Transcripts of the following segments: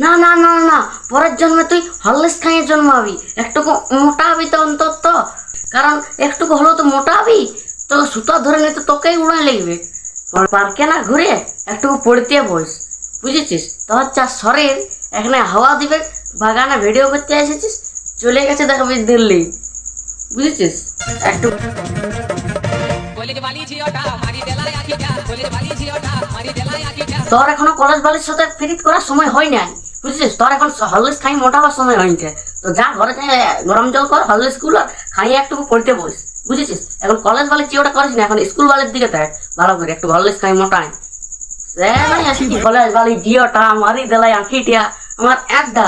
না না না না, পরের জন্মে তুই হরলিক্স খাইয়ে জন্মাবি, একটুকু মোটা হবি তো অন্তত। কারণ একটুকু হলেও তো মোটা হবি, তো সুতো ধরে নিতে তোকেই উড়াই লাগবে। পার্কে না ঘুরে একটু পড়তে বস, বুঝেছিস? তোর যা শরীর, এখানে হাওয়া দিবে, বাগানে ভিডিও করতে এসেছিস, চলে গেছে দেখবি দিল্লি, বুঝেছিস? একটু তোর এখনো কলেজ বালির সাথে ফিরিট করার সময় হয় নাই, বুঝেছিস? তোর এখন হরলিক্স খাই মোটা হওয়ার সময় হয়েছে। তো যা ঘরে যাই গরম জল কর, হরলিক্স গুলো খাইয়ে একটু পড়তে বস, বুঝেছিস? এখন কলেজ বালির চিওটা করিস না, এখন স্কুল বালির দিকে দেখ ভালো করে, একটু হরলিক্স খাই মোটায়। কলেজ বালি জিওটা মারি দেলাই আঁকিটিয়া আমার একটা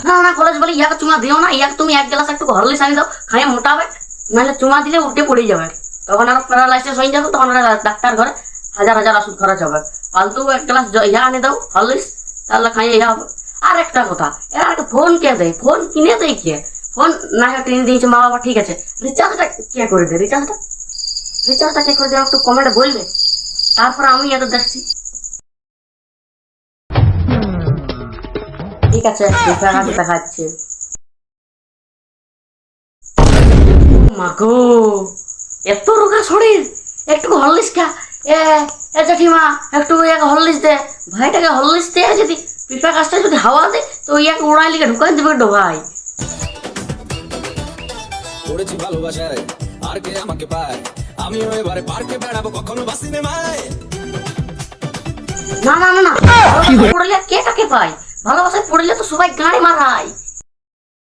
না না, কলেজ বলি ইয়াকে চুমা দিও না, ইয়াকে তুমি এক গ্লাস একটু হরলিক্স আনি দাও, খাইয়ে মোটাবে, নাহলে চুমা দিলে উঠে পড়ে যাবে, তখন আরো প্যারালাইসিস হয়ে যাবে, তখন ডাক্তার ঘরে হাজার হাজার ওষুধ খরচ হবে। ফালতু এক গ্লাস ইয়া আনি দাও হরলিক্স, তাহলে খাইয়ে ইয়া হবে। আর একটা কথা, এরা একটা ফোন কে দেয়, ফোন কিনে দেয় কে? ফোন না কিনে দিয়েছে মা বাবা, ঠিক আছে, রিচার্জটা কে করে দেয়? রিচার্জটা কে করে দেয় একটু কমেন্টে বলবে, তারপর আমি এত দেখছি। ঠিক আছে, দেখাচ্ছে। মাগো, এত রোগা শরীর, একটু হরলিক্স খা। এ জেঠিমা, একটু ইয়াকে হরলিক্স দে, ভাইটাকে হরলিক্স দে। যদি পিঁপড়া গাছটা যদি হাওয়া দে তো ইয়াকে উড়াই লিখে ঢুকাই দেবে ভাই। পড়েছি ভালোবাসায়, আর কে আমাকে পায়, আমিও এবারে পার্কে বেড়াবো, কখনো বাসি নেমায়। না না না না, পড়লে কে কাকে পায়? ভালোবাসায় পড়লে তো সবাই গাড়ি মারায়।